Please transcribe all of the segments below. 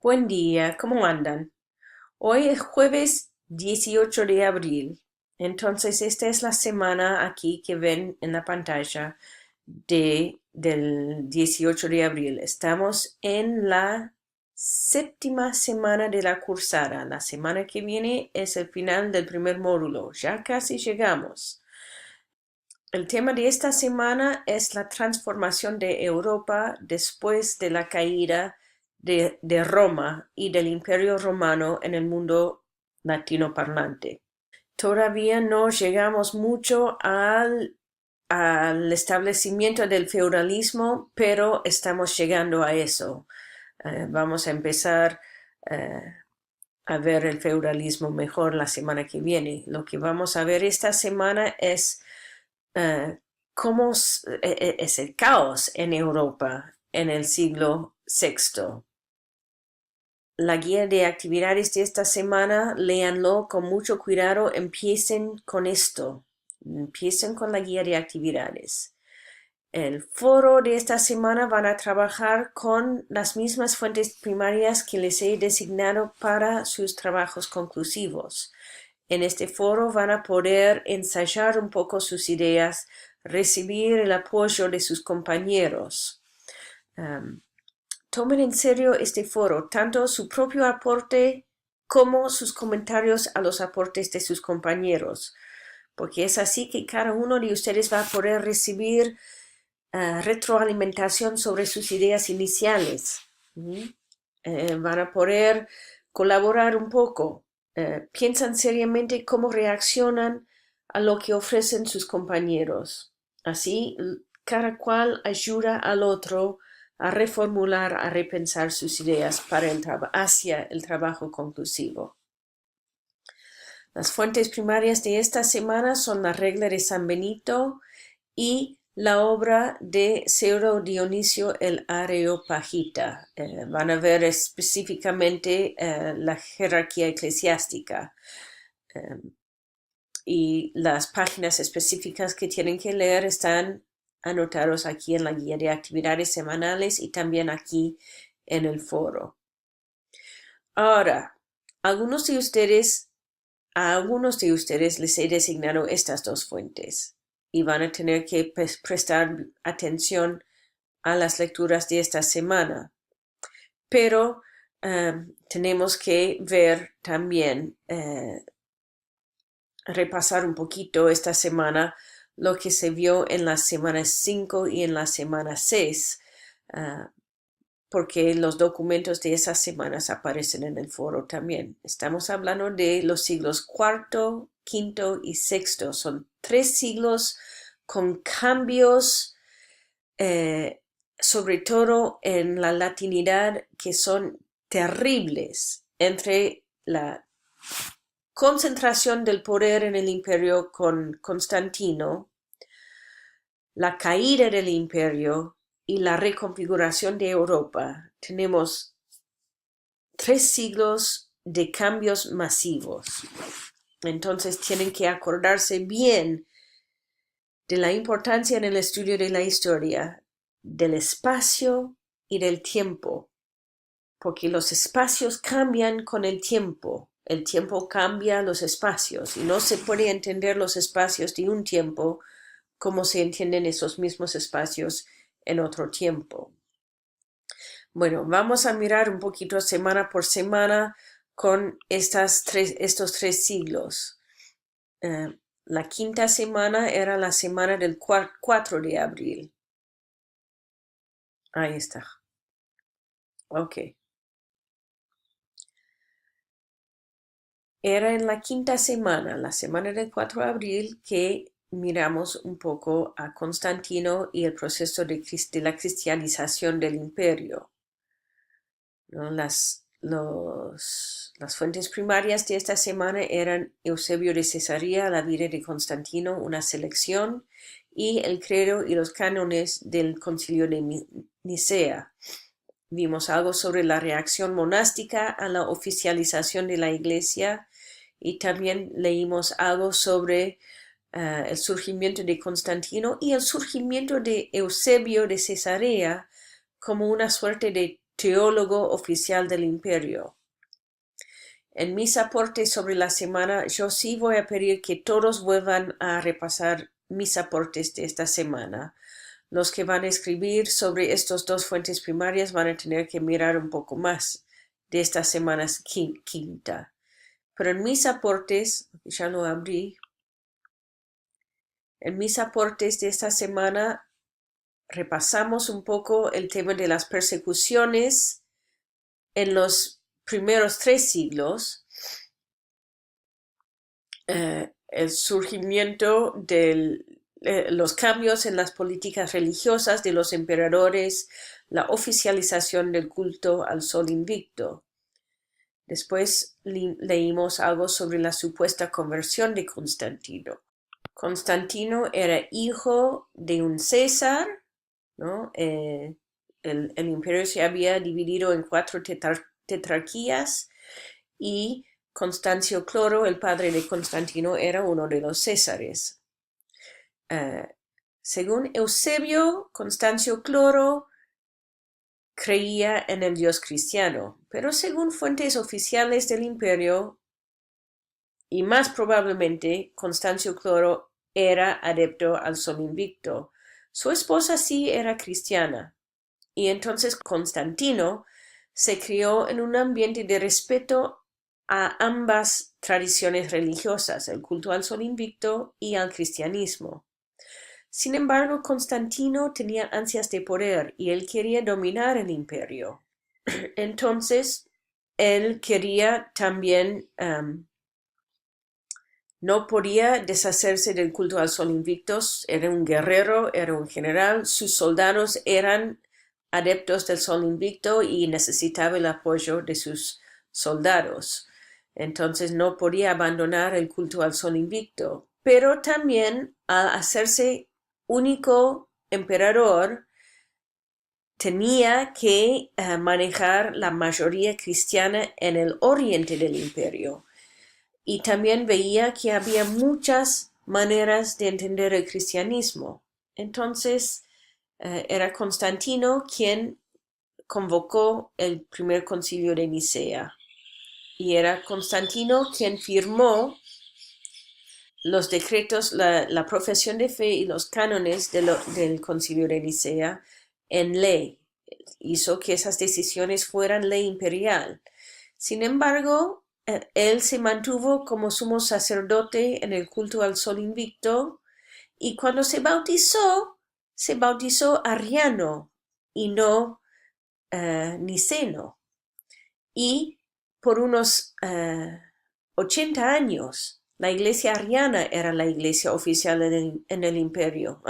Buen día, ¿cómo andan? Hoy es jueves 18 de abril, entonces esta es la semana aquí que ven en la pantalla del 18 de abril. Estamos en la séptima semana de la cursada. La semana que viene es el final del primer módulo. Ya casi llegamos. El tema de esta semana es la transformación de Europa después de la caída de Roma y del Imperio Romano en el mundo latinoparlante. Todavía no llegamos mucho al establecimiento del feudalismo, pero estamos llegando a eso. Vamos a empezar eh, a ver el feudalismo mejor la semana que viene. Lo que vamos a ver esta semana es cómo es el caos en Europa en el siglo VI. La guía de actividades de esta semana, léanlo con mucho cuidado, empiecen con esto, empiecen con la guía de actividades. El foro de esta semana van a trabajar con las mismas fuentes primarias que les he designado para sus trabajos conclusivos. En este foro van a poder ensayar un poco sus ideas, recibir el apoyo de sus compañeros. Tomen en serio este foro, tanto su propio aporte como sus comentarios a los aportes de sus compañeros, porque es así que cada uno de ustedes va a poder recibir retroalimentación sobre sus ideas iniciales. Van a poder colaborar un poco. Piensan seriamente cómo reaccionan a lo que ofrecen sus compañeros. Así, cada cual ayuda al otro a reformular, a repensar sus ideas hacia el trabajo conclusivo. Las fuentes primarias de esta semana son la regla de San Benito y la obra de Pseudo Dionisio el Areopagita. Van a ver específicamente la jerarquía eclesiástica y las páginas específicas que tienen que leer están anotados aquí en la guía de actividades semanales y también aquí en el foro. Ahora, a algunos de ustedes les he designado estas dos fuentes y van a tener que prestar atención a las lecturas de esta semana. Pero tenemos que ver también, repasar un poquito esta semana lo que se vio en las semanas 5 y en la semana 6, porque los documentos de esas semanas aparecen en el foro también. Estamos hablando de los siglos cuarto, quinto y sexto. Son 3 siglos con cambios, sobre todo en la latinidad, que son terribles entre la concentración del poder en el imperio con Constantino, la caída del imperio y la reconfiguración de Europa. Tenemos 3 siglos de cambios masivos. Entonces tienen que acordarse bien de la importancia en el estudio de la historia, del espacio y del tiempo, porque los espacios cambian con el tiempo cambia los espacios y no se puede entender los espacios de un tiempo como se entienden esos mismos espacios en otro tiempo. Bueno, vamos a mirar un poquito semana por semana con estos 3 siglos. La quinta semana era la semana del 4 de abril. Ahí está. Ok. Era en la quinta semana, la semana del 4 de abril, que miramos un poco a Constantino y el proceso de la cristianización del imperio, ¿no? Las fuentes primarias de esta semana eran Eusebio de Cesarea, la vida de Constantino, una selección, y el credo y los cánones del concilio de Nicea. Vimos algo sobre la reacción monástica a la oficialización de la iglesia y también leímos algo sobre el surgimiento de Constantino y el surgimiento de Eusebio de Cesarea como una suerte de teólogo oficial del imperio. En mis aportes sobre la semana, yo sí voy a pedir que todos vuelvan a repasar mis aportes de esta semana. Los que van a escribir sobre estas dos fuentes primarias van a tener que mirar un poco más de esta semana quinta. Pero en mis aportes, ya lo abrí, en mis aportes de esta semana repasamos un poco el tema de las persecuciones en los primeros 3 siglos, el surgimiento de los cambios en las políticas religiosas de los emperadores, la oficialización del culto al sol invicto. Después leímos algo sobre la supuesta conversión de Constantino. Constantino era hijo de un César, ¿no? El imperio se había dividido en 4 tetrarquías y Constancio Cloro, el padre de Constantino, era uno de los Césares. Según Eusebio, Constancio Cloro creía en el Dios cristiano, pero según fuentes oficiales del imperio, y más probablemente, Constancio Cloro era adepto al sol invicto. Su esposa sí era cristiana, y entonces Constantino se crió en un ambiente de respeto a ambas tradiciones religiosas, el culto al sol invicto y al cristianismo. Sin embargo, Constantino tenía ansias de poder y él quería dominar el imperio. Entonces, él quería también, no podía deshacerse del culto al sol invicto, era un guerrero, era un general, sus soldados eran adeptos del sol invicto y necesitaba el apoyo de sus soldados. Entonces no podía abandonar el culto al sol invicto, pero también al hacerse único emperador tenía que manejar la mayoría cristiana en el oriente del imperio. Y también veía que había muchas maneras de entender el cristianismo. Entonces, era Constantino quien convocó el primer concilio de Nicea. Y era Constantino quien firmó los decretos, la profesión de fe y los cánones del concilio de Nicea en ley. Hizo que esas decisiones fueran ley imperial. Sin embargo, él se mantuvo como sumo sacerdote en el culto al sol invicto y cuando se bautizó arriano y no niceno. Y por unos 80 años, la iglesia arriana era la iglesia oficial en el imperio.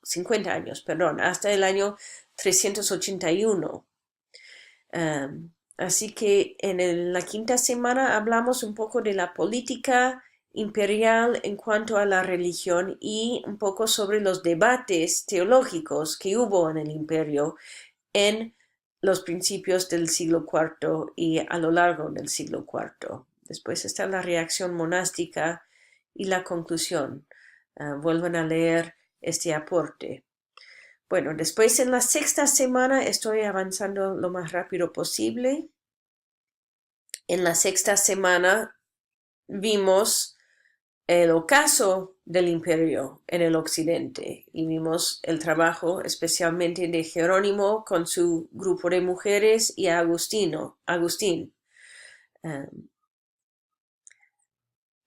50 años, perdón, hasta el año 381. Así que en la quinta semana hablamos un poco de la política imperial en cuanto a la religión y un poco sobre los debates teológicos que hubo en el imperio en los principios del siglo IV y a lo largo del siglo IV. Después está la reacción monástica y la conclusión. Vuelvan a leer este aporte. Bueno, después en la sexta semana estoy avanzando lo más rápido posible. En la sexta semana vimos el ocaso del imperio en el occidente y vimos el trabajo especialmente de Jerónimo con su grupo de mujeres y a Agustín.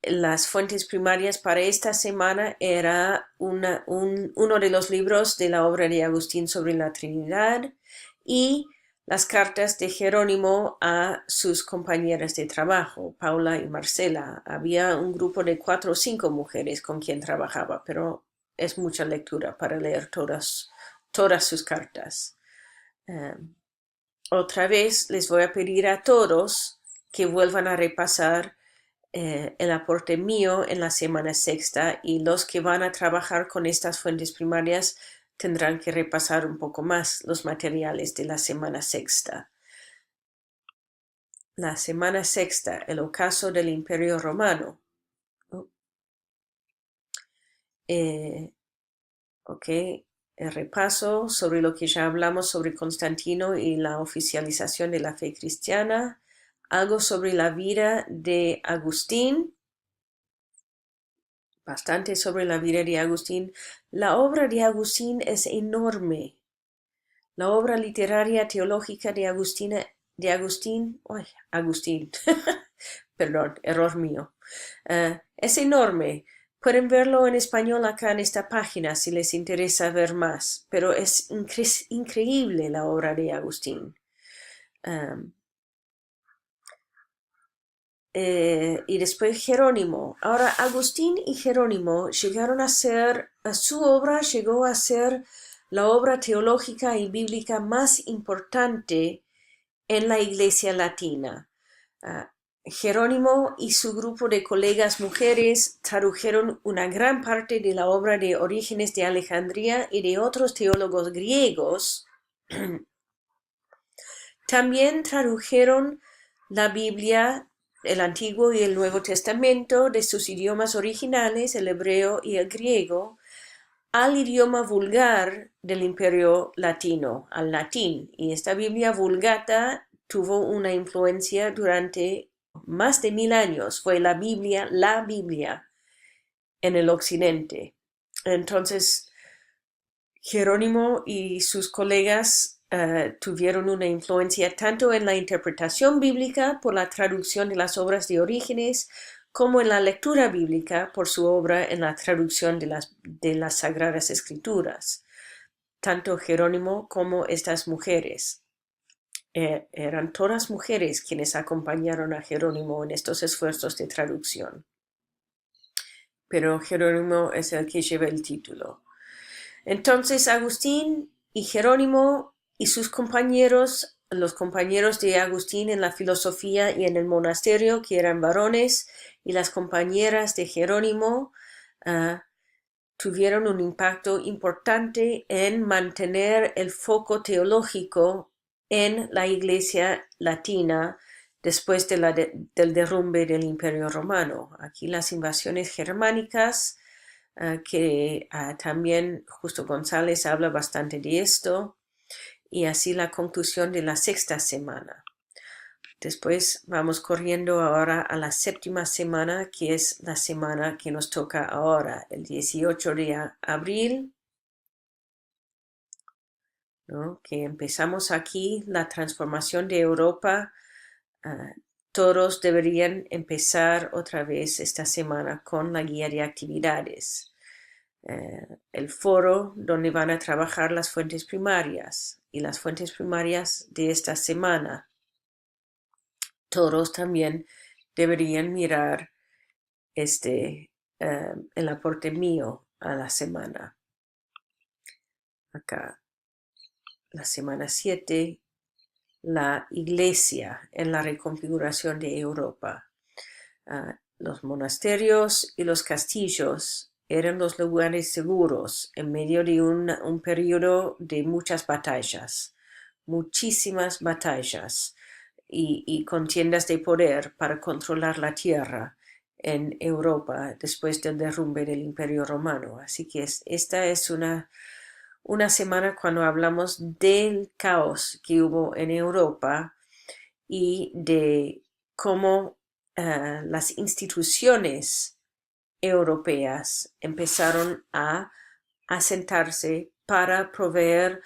Las fuentes primarias para esta semana era uno de los libros de la obra de Agustín sobre la Trinidad y las cartas de Jerónimo a sus compañeras de trabajo, Paula y Marcela. Había un grupo de 4 o 5 mujeres con quien trabajaba, pero es mucha lectura para leer todas sus cartas. Otra vez les voy a pedir a todos que vuelvan a repasar el aporte mío en la semana sexta y los que van a trabajar con estas fuentes primarias tendrán que repasar un poco más los materiales de la semana sexta. La semana sexta, el ocaso del Imperio Romano. Ok, el repaso sobre lo que ya hablamos sobre Constantino y la oficialización de la fe cristiana, algo sobre la vida de Agustín, bastante sobre la vida de Agustín. La obra de Agustín es enorme. La obra literaria teológica de Agustín, perdón, error mío. Es enorme. Pueden verlo en español acá en esta página si les interesa ver más, pero es increíble la obra de Agustín. Y después Jerónimo. Ahora, Agustín y Jerónimo llegaron a ser, su obra llegó a ser la obra teológica y bíblica más importante en la Iglesia latina. Jerónimo y su grupo de colegas mujeres tradujeron una gran parte de la obra de Orígenes de Alejandría y de otros teólogos griegos. También tradujeron la Biblia, el Antiguo y el Nuevo Testamento, de sus idiomas originales, el hebreo y el griego, al idioma vulgar del Imperio Latino, al latín. Y esta Biblia vulgata tuvo una influencia durante más de 1000 años. Fue la Biblia en el occidente. Entonces, Jerónimo y sus colegas tuvieron una influencia tanto en la interpretación bíblica por la traducción de las obras de Orígenes, como en la lectura bíblica por su obra en la traducción de las Sagradas Escrituras. Tanto Jerónimo como estas mujeres. Eran todas mujeres quienes acompañaron a Jerónimo en estos esfuerzos de traducción. Pero Jerónimo es el que lleva el título. Entonces Agustín y Jerónimo y sus compañeros, los compañeros de Agustín en la filosofía y en el monasterio, que eran varones, y las compañeras de Jerónimo, tuvieron un impacto importante en mantener el foco teológico en la Iglesia latina después del derrumbe del Imperio Romano. Aquí las invasiones germánicas, que también Justo González habla bastante de esto, y así la conclusión de la sexta semana. Después vamos corriendo ahora a la séptima semana, que es la semana que nos toca ahora, el 18 de abril, ¿no? Que empezamos aquí la transformación de Europa. Todos deberían empezar otra vez esta semana con la guía de actividades. El foro donde van a trabajar las fuentes primarias y las fuentes primarias de esta semana. Todos también deberían mirar el aporte mío a la semana. Acá, la semana 7, la iglesia en la reconfiguración de Europa. Los monasterios y los castillos eran los lugares seguros en medio de un periodo de muchas batallas, muchísimas batallas y contiendas de poder para controlar la tierra en Europa después del derrumbe del Imperio Romano. Así que esta es una semana cuando hablamos del caos que hubo en Europa y de cómo las instituciones europeas empezaron a asentarse para proveer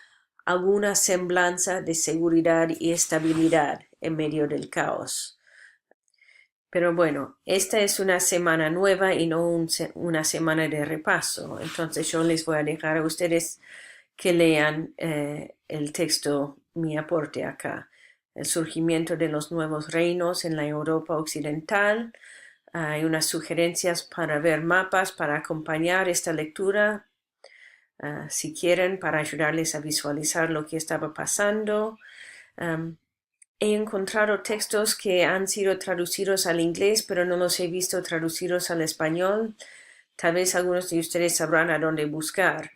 alguna semblanza de seguridad y estabilidad en medio del caos. Pero bueno, esta es una semana nueva y no una semana de repaso. Entonces yo les voy a dejar a ustedes que lean el texto, mi aporte acá. El surgimiento de los nuevos reinos en la Europa occidental. Hay unas sugerencias para ver mapas para acompañar esta lectura, si quieren, para ayudarles a visualizar lo que estaba pasando. He encontrado textos que han sido traducidos al inglés, pero no los he visto traducidos al español. Tal vez algunos de ustedes sabrán a dónde buscar,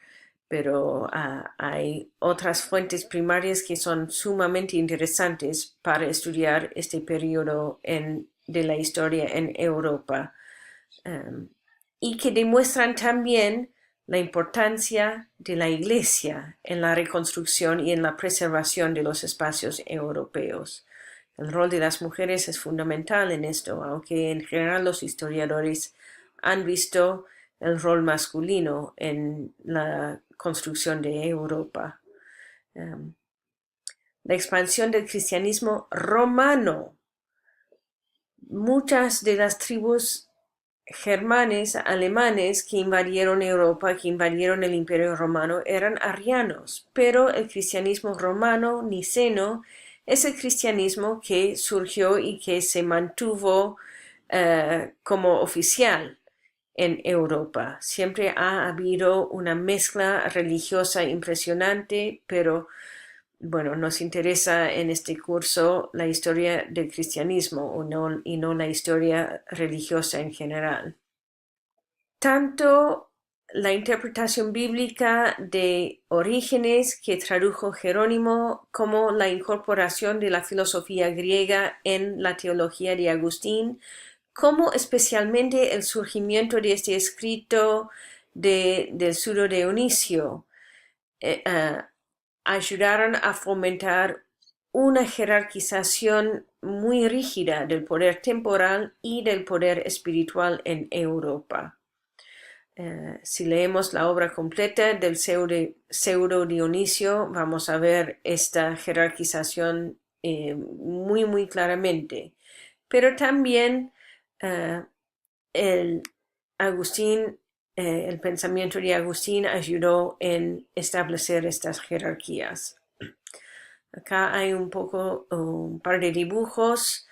pero hay otras fuentes primarias que son sumamente interesantes para estudiar este periodo de la historia en Europa, y que demuestran también la importancia de la Iglesia en la reconstrucción y en la preservación de los espacios europeos. El rol de las mujeres es fundamental en esto, aunque en general los historiadores han visto el rol masculino en la construcción de Europa. La expansión del cristianismo romano. Muchas de las tribus germanes, alemanes que invadieron Europa, que invadieron el Imperio Romano, eran arrianos, pero el cristianismo romano niceno es el cristianismo que surgió y que se mantuvo como oficial en Europa. Siempre ha habido una mezcla religiosa impresionante, pero bueno, nos interesa en este curso la historia del cristianismo y no la historia religiosa en general. Tanto la interpretación bíblica de Orígenes que tradujo Jerónimo como la incorporación de la filosofía griega en la teología de Agustín, como especialmente el surgimiento de este escrito del Pseudo Dionisio, ayudaron a fomentar una jerarquización muy rígida del poder temporal y del poder espiritual en Europa. Si leemos la obra completa del Pseudo Dionisio, vamos a ver esta jerarquización muy claramente. Pero también el pensamiento de Agustín ayudó en establecer estas jerarquías. Acá hay un par de dibujos.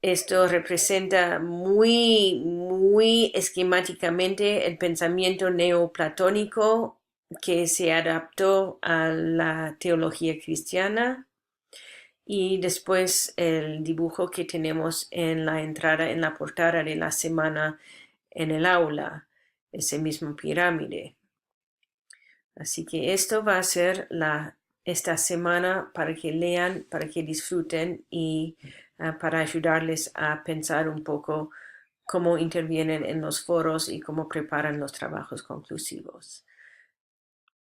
Esto representa muy esquemáticamente el pensamiento neoplatónico que se adaptó a la teología cristiana. Y después el dibujo que tenemos en la entrada, en la portada de la semana en el aula, ese mismo pirámide. Así que esto va a ser esta semana para que lean, para que disfruten y para ayudarles a pensar un poco cómo intervienen en los foros y cómo preparan los trabajos conclusivos.